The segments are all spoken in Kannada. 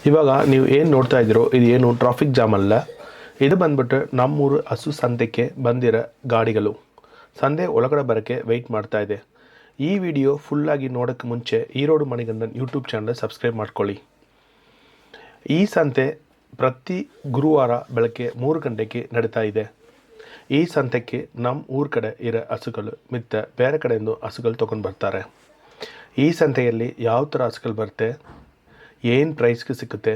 ಇವಾಗ ನೀವು ಏನು ನೋಡ್ತಾ ಇದ್ದೀರೋ ಇದು ಏನು ಟ್ರಾಫಿಕ್ ಜಾಮ್ ಅಲ್ಲ. ಇದು ಬಂದ್ಬಿಟ್ಟು ನಮ್ಮೂರು ಹಸು ಸಂತೆಗೆ ಬಂದಿರೋ ಗಾಡಿಗಳು ಸಂತೆ ಒಳಗಡೆ ಬರೋಕ್ಕೆ ವೆಯ್ಟ್ ಮಾಡ್ತಾ ಇದೆ. ಈ ವಿಡಿಯೋ ಫುಲ್ಲಾಗಿ ನೋಡೋಕ್ಕೆ ಮುಂಚೆ ಈರೋಡು ಮಣಿಗಂಡನ್ ಯೂಟ್ಯೂಬ್ ಚಾನಲ್ ಸಬ್ಸ್ಕ್ರೈಬ್ ಮಾಡ್ಕೊಳ್ಳಿ. ಈ ಸಂತೆ ಪ್ರತಿ ಗುರುವಾರ ಬೆಳಗ್ಗೆ 3 ಗಂಟೆಗೆ ನಡೀತಾ ಇದೆ. ಈ ಸಂತೆಗೆ ನಮ್ಮ ಊರ ಕಡೆ ಇರೋ ಹಸುಗಳು ಮತ್ತು ಬೇರೆ ಕಡೆಯಿಂದ ಹಸುಗಳು ತೊಗೊಂಡು ಬರ್ತಾರೆ. ಈ ಸಂತೆಯಲ್ಲಿ ಯಾವ ಥರ ಹಸುಗಳು ಬರುತ್ತೆ, ಏನು ಪ್ರೈಸ್ಗೆ ಸಿಗುತ್ತೆ,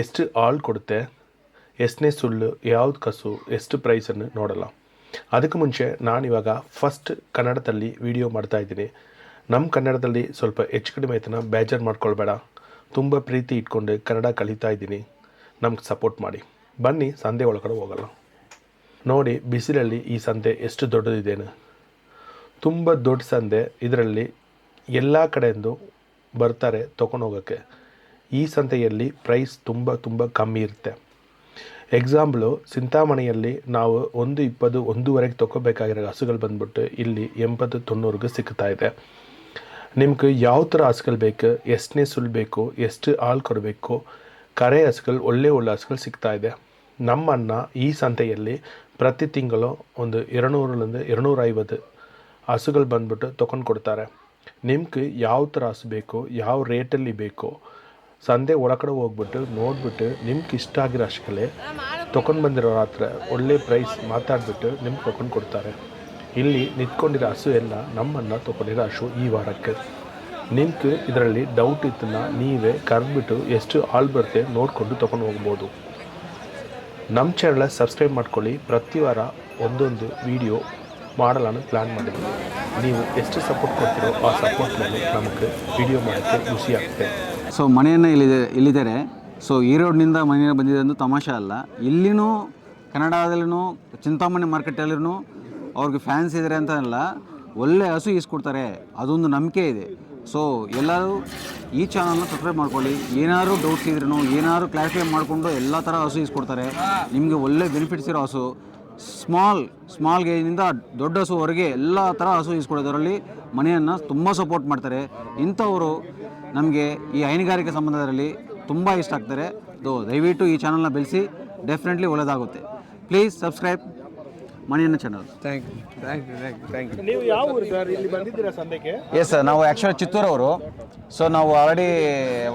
ಎಷ್ಟು ಹಾಲು ಕೊಡುತ್ತೆ, ಎಷ್ಟನೇ ಸುಳ್ಳು, ಯಾವ್ದು ಕಸು, ಎಷ್ಟು ಪ್ರೈಸನ್ನು ನೋಡಲ್ಲ. ಅದಕ್ಕೆ ಮುಂಚೆ ನಾನಿವಾಗ ಫಸ್ಟ್ ಕನ್ನಡದಲ್ಲಿ ವಿಡಿಯೋ ಮಾಡ್ತಾಯಿದ್ದೀನಿ. ನಮ್ಮ ಕನ್ನಡದಲ್ಲಿ ಸ್ವಲ್ಪ ಹೆಚ್ಚು ಕಡಿಮೆ ಆಯ್ತನ ಬೇಜಾರು ಮಾಡ್ಕೊಳ್ಬೇಡ. ತುಂಬ ಪ್ರೀತಿ ಇಟ್ಕೊಂಡು ಕನ್ನಡ ಕಲಿತಾ ಇದ್ದೀನಿ. ನಮ್ಗೆ ಸಪೋರ್ಟ್ ಮಾಡಿ. ಬನ್ನಿ ಸಂತೆ ಒಳಗಡೆ ಹೋಗಲ್ಲ. ನೋಡಿ ಬಿಸಿಲಲ್ಲಿ ಈ ಸಂತೆ ಎಷ್ಟು ದೊಡ್ಡದಿದೇನು. ತುಂಬ ದೊಡ್ಡ ಸಂತೆ. ಇದರಲ್ಲಿ ಎಲ್ಲ ಕಡೆಯಿಂದ ಬರ್ತಾರೆ ತೊಗೊಂಡು ಹೋಗೋಕ್ಕೆ. ಈ ಸಂತೆಯಲ್ಲಿ ಪ್ರೈಸ್ ತುಂಬ ಕಮ್ಮಿ ಇರುತ್ತೆ. ಎಕ್ಸಾಂಪಲು ಚಿಂತಾಮಣಿಯಲ್ಲಿ ನಾವು 120, 1.5 ತೊಗೋಬೇಕಾಗಿರೋ ಹಸುಗಳು ಬಂದ್ಬಿಟ್ಟು ಇಲ್ಲಿ 80-90ಗೆ ಸಿಗ್ತಾ ಇದೆ. ನಿಮ್ಗೆ ಯಾವ ಥರ ಹಸುಗಳು ಬೇಕು, ಎಷ್ಟನೇ ಸುಲ್ ಬೇಕು, ಎಷ್ಟು ಹಾಲು ಕೊಡಬೇಕು, ಕರೆ ಹಸುಗಳು ಒಳ್ಳೆ ಹಸುಗಳು ಸಿಗ್ತಾ ಇದೆ. ನಮ್ಮನ್ನ ಈ ಸಂತೆಯಲ್ಲಿ ಪ್ರತಿ ತಿಂಗಳು ಒಂದು 200ರಿಂದ 250 ಹಸುಗಳು ಬಂದ್ಬಿಟ್ಟು ತೊಗೊಂಡು ಕೊಡ್ತಾರೆ. ನಿಮ್ಗೆ ಯಾವ ಥರ ಹಸು ಬೇಕು, ಯಾವ ರೇಟಲ್ಲಿ ಬೇಕು, ಸಂತೆ ಒಳಗಡೆ ಹೋಗ್ಬಿಟ್ಟು ನೋಡಿಬಿಟ್ಟು ನಿಮ್ಗೆ ಇಷ್ಟ ಆಗಿರೋ ಹಸುಗಳೇ ತೊಗೊಂಡು ಬಂದಿರೋ ಹತ್ರ ಒಳ್ಳೆ ಪ್ರೈಸ್ ಮಾತಾಡಿಬಿಟ್ಟು ನಿಮ್ಗೆ ತೊಗೊಂಡು ಕೊಡ್ತಾರೆ. ಇಲ್ಲಿ ನಿಂತ್ಕೊಂಡಿರೋ ಹಸು ಎಲ್ಲ ನಮ್ಮನ್ನು ತೊಗೊಂಡಿರೋ ಹಸು ಈ ವಾರಕ್ಕೆ. ನಿಮ್ಗೆ ಇದರಲ್ಲಿ ಡೌಟ್ ಇತ್ತನ್ನ ನೀವೇ ಕರೆದ್ಬಿಟ್ಟು ಎಷ್ಟು ಹಾಲು ಬರುತ್ತೆ ನೋಡಿಕೊಂಡು ತೊಗೊಂಡು ಹೋಗ್ಬೋದು. ನಮ್ಮ ಚಾನಲ್ ಸಬ್ಸ್ಕ್ರೈಬ್ ಮಾಡ್ಕೊಳ್ಳಿ. ಪ್ರತಿ ವಾರ ಒಂದೊಂದು ವಿಡಿಯೋ ಮಾಡಲು ಪ್ಲ್ಯಾನ್ ಮಾಡಿದ್ವಿ. ನೀವು ಎಷ್ಟು ಸಪೋರ್ಟ್ ಕೊಡ್ತೀರೋ ಆ ಸಪೋರ್ಟ್ ಮೇಲೆ ನಮಗೆ ವಿಡಿಯೋ ಮಾಡೋಕ್ಕೆ ಖುಷಿ ಆಗುತ್ತೆ. ಸೊ ಮನೆಯನ್ನು ಇಲ್ಲಿದ್ದಾರೆ. ಸೊ ಈರೋಡ್ನಿಂದ ಮನೆಯನ್ನು ಬಂದಿದೆ ಎಂದು ತಮಾಷೆ ಅಲ್ಲ. ಇಲ್ಲಿನೂ ಕನ್ನಡದಲ್ಲೂ ಚಿಂತಾಮಣಿ ಮಾರ್ಕೆಟಲ್ಲಿನೂ ಅವ್ರಿಗೆ ಫ್ಯಾನ್ಸ್ ಇದ್ದಾರೆ ಅಂತ ಅಲ್ಲ, ಒಳ್ಳೆ ಹಸು ಈಸ್ಕೊಡ್ತಾರೆ, ಅದೊಂದು ನಂಬಿಕೆ ಇದೆ. ಸೊ ಎಲ್ಲರೂ ಈ ಚಾನಲ್ನ ಸಬ್ಸ್ಕ್ರೈಬ್ ಮಾಡ್ಕೊಳ್ಳಿ. ಏನಾದರೂ ಡೌಟ್ಸ್ ಇದ್ರೂ ಏನಾದರೂ ಕ್ಲಾರಿಫೈ ಮಾಡಿಕೊಂಡು ಎಲ್ಲ ಥರ ಹಸು ಈಸ್ಕೊಡ್ತಾರೆ. ನಿಮಗೆ ಒಳ್ಳೆ ಬೆನಿಫಿಟ್ಸ್ ಇರೋ ಹಸು, ಸ್ಮಾಲ್ ಗೇಜಿನಿಂದ ದೊಡ್ಡ ಹಸುವರೆಗೆ ಎಲ್ಲ ಥರ ಹಸು ಈಸ್ಕೊಡೋದರಲ್ಲಿ ಮನೆಯನ್ನು ತುಂಬ ಸಪೋರ್ಟ್ ಮಾಡ್ತಾರೆ. ಇಂಥವರು ನಮಗೆ ಈ ಹೈನುಗಾರಿಕೆ ಸಂಬಂಧದಲ್ಲಿ ತುಂಬ ಇಷ್ಟ ಆಗ್ತಾರೆ. ದಯವಿಟ್ಟು ಈ ಚಾನಲ್ನ ಬೆಳೆಸಿ, ಡೆಫಿನೆಟ್ಲಿ ಒಳ್ಳೆಯದಾಗುತ್ತೆ. ಪ್ಲೀಸ್ ಸಬ್ಸ್ಕ್ರೈಬ್ ಮಣಿಯನ್ನ ಚಾನಲ್. Thank you. ನೀವು ಯಾವ ಊರು ಸರ್? ಇಲ್ಲಿ ಬಂದಿದ್ದೀರಾ ಸಂತೆಗೆ? ಎಸ್ ಸರ್, ನಾವು ಆ್ಯಕ್ಚುಲಿ ಚಿತ್ತೂರವರು. ಸೊ ನಾವು ಆಲ್ರೆಡಿ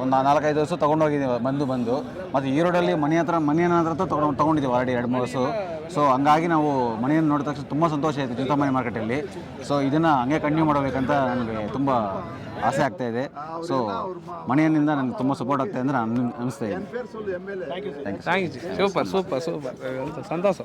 ಒಂದು 4-5 ವರ್ಷ ತೊಗೊಂಡೋಗಿದ್ದೀವಿ ಬಂದು ಮತ್ತು ಈರೋಡಲ್ಲಿ ಮನೆಯನ್ನ ಹತ್ರ ತೊಗೊಂಡಿದ್ದೀವಿ ಆಲ್ರೆಡಿ 2-3 ವರ್ಷ. ಸೊ ಹಂಗಾಗಿ ನಾವು ಮನೆಯನ್ನು ನೋಡಿದ ತಕ್ಷಣ ತುಂಬ ಸಂತೋಷ ಆಯಿತು ಚಿಂತಾಮಣಿ ಮಾರ್ಕೆಟಲ್ಲಿ. ಸೊ ಇದನ್ನು ಹಂಗೆ ಕಂಟಿನ್ಯೂ ಮಾಡಬೇಕಂತ ನನಗೆ ತುಂಬ ಆಸೆ ಆಗ್ತಾಯಿದೆ. ಸೊ ಮನೆಯನ್ನಿಂದ ನನಗೆ ತುಂಬ ಸಪೋರ್ಟ್ ಆಗ್ತಾಯಿದೆ ಅಂದರೆ ಅನಿಸ್ತಾ ಇದೆ. Thank you. Super Santhosh.